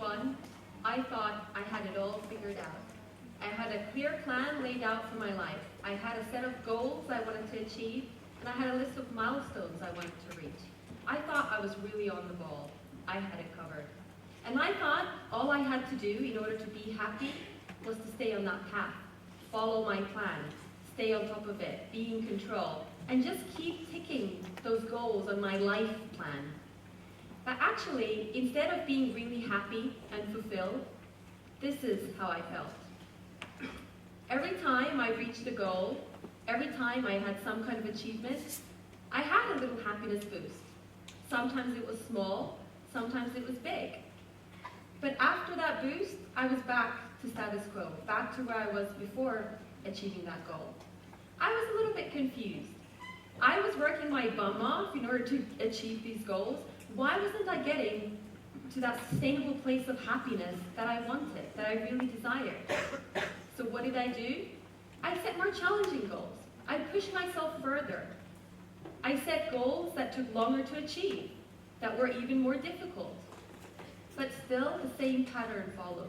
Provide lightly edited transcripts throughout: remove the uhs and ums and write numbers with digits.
21, I thought I had it all figured out. I had a clear plan laid out for my life. I had a set of goals I wanted to achieve, and I had a list of milestones I wanted to reach. I thought I was really on the ball. I had it covered. And I thought all I had to do in order to be happy was to stay on that path, follow my plan, stay on top of it, be in control, and just keep ticking those goals on my life plan. But actually, instead of being really happy and fulfilled, this is how I felt. Every time I reached a goal, every time I had some kind of achievement, I had a little happiness boost. Sometimes it was small, sometimes it was big. But after that boost, I was back to status quo, back to where I was before achieving that goal. I was a little bit confused. I was working my bum off in order to achieve these goals. Why wasn't I getting to that sustainable place of happiness that I wanted, that I really desired? So what did I do? I set more challenging goals. I pushed myself further. I set goals that took longer to achieve, that were even more difficult. But still, the same pattern followed.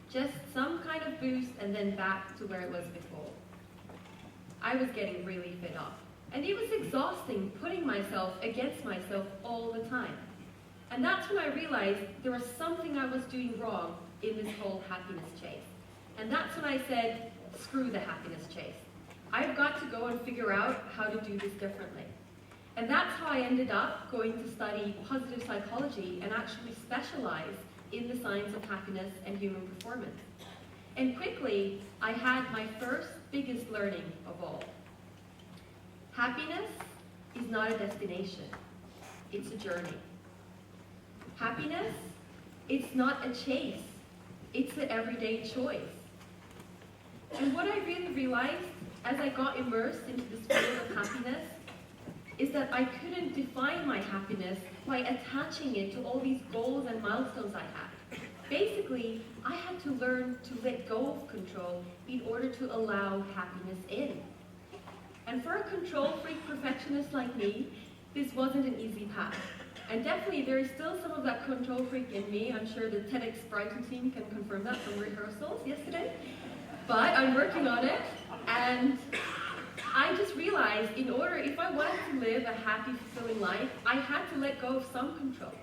Just some kind of boost and then back to where it was before. I was getting really fed up. And it was exhausting putting myself against myself all the time. And that's when I realized there was something I was doing wrong in this whole happiness chase. And that's when I said, screw the happiness chase. I've got to go and figure out how to do this differently. And that's how I ended up going to study positive psychology and actually specialize in the science of happiness and human performance. And quickly, I had my first biggest learning of all. Happiness is not a destination, it's a journey. Happiness, it's not a chase, it's an everyday choice. And what I really realized as I got immersed into the spirit of happiness is that I couldn't define my happiness by attaching it to all these goals and milestones I had. Basically, I had to learn to let go of control in order to allow happiness in. And for a control freak perfectionist like me, this wasn't an easy path. And definitely there is still some of that control freak in me. I'm sure the TEDxBrighton team can confirm that from rehearsals yesterday. But I'm working on it, and I just realized if I wanted to live a happy, fulfilling life, I had to let go of some control.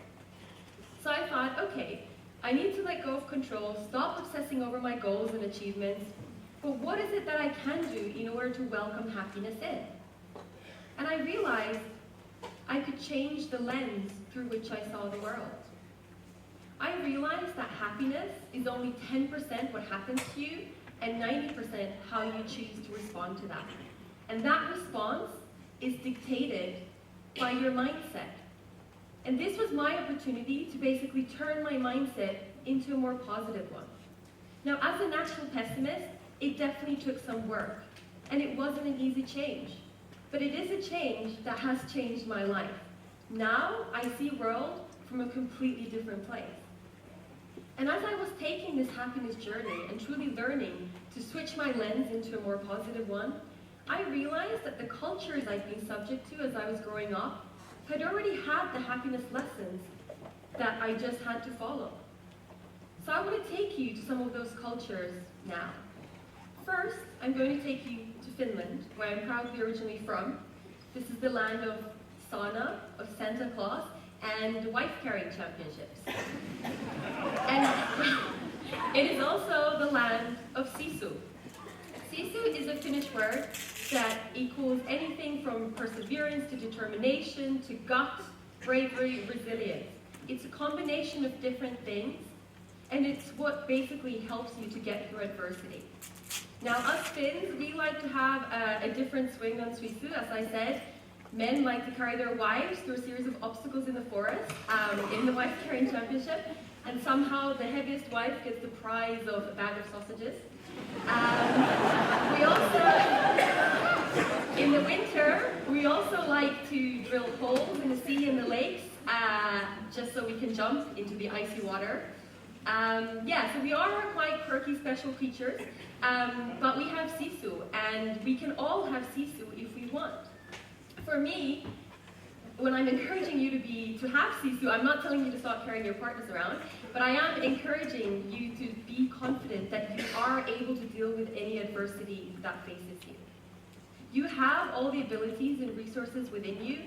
So I thought, okay, I need to let go of control, stop obsessing over my goals and achievements, but what is it that I can do in order to welcome happiness in? And I realized I could change the lens through which I saw the world. I realized that happiness is only 10% what happens to you, and 90% how you choose to respond to that. And that response is dictated by your mindset. And this was my opportunity to basically turn my mindset into a more positive one. Now, as a natural pessimist, it definitely took some work, and it wasn't an easy change. But it is a change that has changed my life. Now, I see the world from a completely different place. And as I was taking this happiness journey and truly learning to switch my lens into a more positive one, I realized that the cultures I'd been subject to as I was growing up had already had the happiness lessons that I just had to follow. So I want to take you to some of those cultures now. First, I'm going to take you to Finland, where I'm proudly originally from. This is the land of sauna, of Santa Claus, and wife-carrying championships. And it is also the land of sisu. Sisu is a Finnish word that equals anything from perseverance to determination to gut, bravery, resilience. It's a combination of different things, and it's what basically helps you to get through adversity. Now, us Finns, we like to have a different swing on sisu. As I said, men like to carry their wives through a series of obstacles in the forest in the wife carrying championship, and somehow the heaviest wife gets the prize of a bag of sausages. We also, in the winter, we also like to drill holes in the sea and the lakes, just so we can jump into the icy water. So we are quite quirky, special creatures, but we have sisu, and we can all have sisu if we want. For me, when I'm encouraging you to have sisu, I'm not telling you to stop carrying your partners around, but I am encouraging you to be confident that you are able to deal with any adversity that faces you. You have all the abilities and resources within you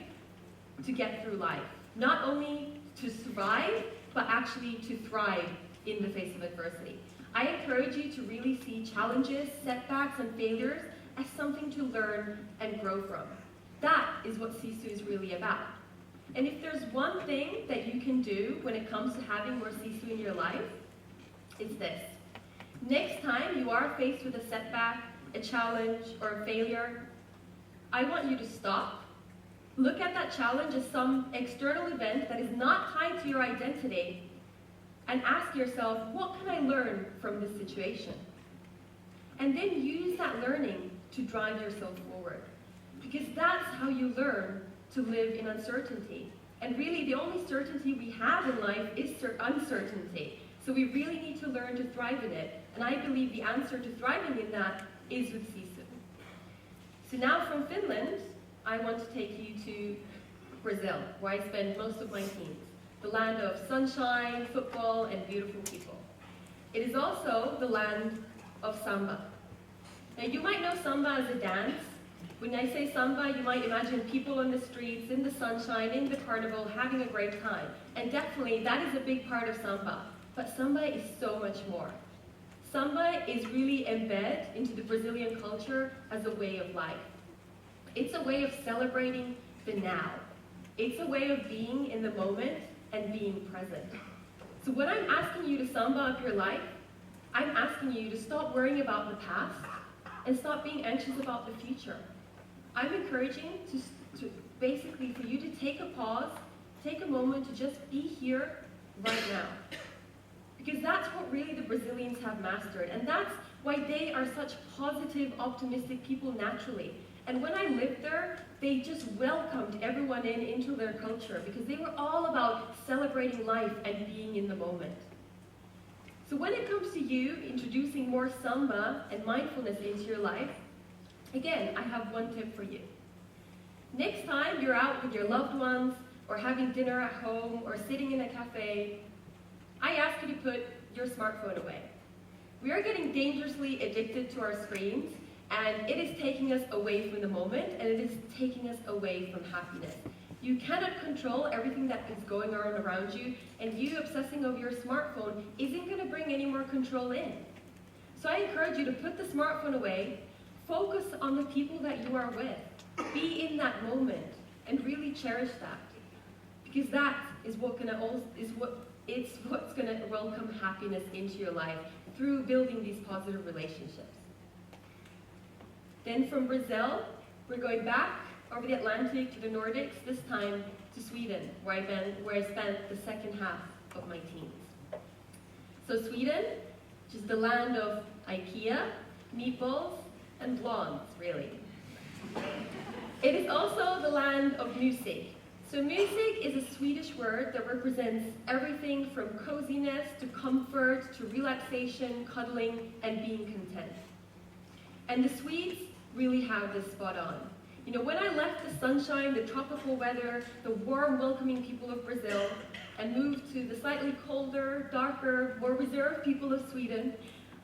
to get through life. Not only to survive, but actually to thrive in the face of adversity. I encourage you to really see challenges, setbacks, and failures as something to learn and grow from. That is what sisu is really about. And if there's one thing that you can do when it comes to having more sisu in your life, it's this. Next time you are faced with a setback, a challenge, or a failure, I want you to stop. Look at that challenge as some external event that is not tied to your identity, and ask yourself, what can I learn from this situation? And then use that learning to drive yourself forward. Because that's how you learn to live in uncertainty. And really, the only certainty we have in life is uncertainty. So we really need to learn to thrive in it. And I believe the answer to thriving in that is with sisu. So now from Finland, I want to take you to Brazil, where I spend most of my teens. The land of sunshine, football, and beautiful people. It is also the land of samba. Now you might know samba as a dance. When I say samba, you might imagine people on the streets, in the sunshine, in the carnival, having a great time. And definitely, that is a big part of samba. But samba is so much more. Samba is really embedded into the Brazilian culture as a way of life. It's a way of celebrating the now. It's a way of being in the moment and being present. So when I'm asking you to samba up your life, I'm asking you to stop worrying about the past and stop being anxious about the future. I'm encouraging to basically for you to take a pause, take a moment to just be here right now. Because that's what really the Brazilians have mastered, and that's why they are such positive, optimistic people naturally. And when I lived there, they just welcomed everyone into their culture because they were all about celebrating life and being in the moment. So when it comes to you introducing more samba and mindfulness into your life, again, I have one tip for you. Next time you're out with your loved ones or having dinner at home or sitting in a cafe, I ask you to put your smartphone away. We are getting dangerously addicted to our screens, and it is taking us away from the moment, and it is taking us away from happiness. You cannot control everything that is going on around you, and you obsessing over your smartphone isn't going to bring any more control in. So I encourage you to put the smartphone away, focus on the people that you are with, be in that moment, and really cherish that. Because that is what's going to welcome happiness into your life through building these positive relationships. Then from Brazil, we're going back over the Atlantic to the Nordics, this time to Sweden, where I spent the second half of my teens. So Sweden, which is the land of IKEA, meatballs, and blondes, really. It is also the land of mysig. So mysig is a Swedish word that represents everything from coziness to comfort to relaxation, cuddling, and being content. And the Swedes really have this spot on. You know, when I left the sunshine, the tropical weather, the warm, welcoming people of Brazil, and moved to the slightly colder, darker, more reserved people of Sweden,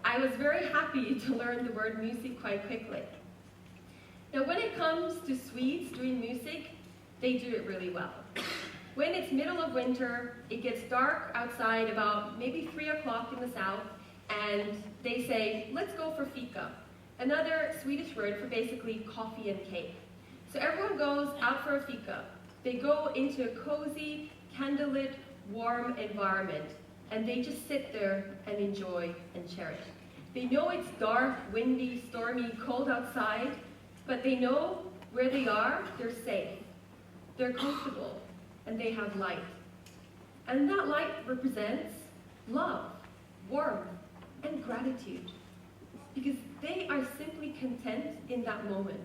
I was very happy to learn the word mysig quite quickly. Now, when it comes to Swedes doing mysig, they do it really well. When it's middle of winter, it gets dark outside about maybe 3 o'clock in the south, and they say, let's go for fika. Another Swedish word for basically coffee and cake. So everyone goes out for a fika. They go into a cozy, candlelit, warm environment, and they just sit there and enjoy and cherish. They know it's dark, windy, stormy, cold outside, but they know where they are, they're safe, they're comfortable, and they have light. And that light represents love, warmth, and gratitude. Because they are simply content in that moment.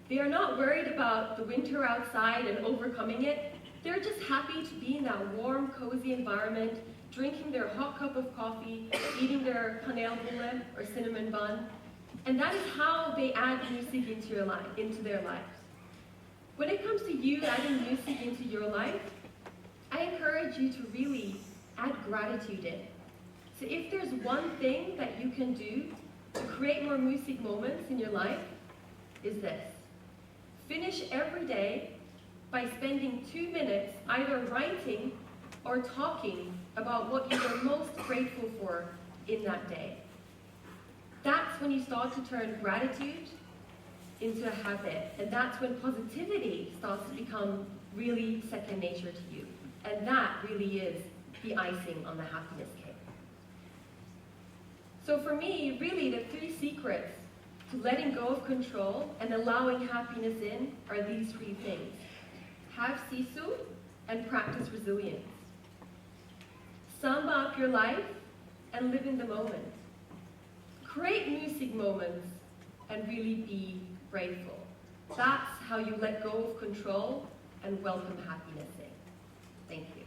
They are not worried about the winter outside and overcoming it. They're just happy to be in that warm, cozy environment, drinking their hot cup of coffee, eating their kanelbulle or cinnamon bun. And that is how they add mysig into their lives. when it comes to you adding music into your life, I encourage you to really add gratitude in. So if there's one thing that you can do to create more music moments in your life, is this. Finish every day by spending 2 minutes either writing or talking about what you are most grateful for in that day. That's when you start to turn gratitude into a habit, and that's when positivity starts to become really second nature to you. And that really is the icing on the happiness cake. So for me, really the 3 secrets to letting go of control and allowing happiness in are these 3 things. Have sisu and practice resilience. Samba up your life and live in the moment. Create music moments and really be grateful. That's how you let go of control and welcome happiness in. Thank you.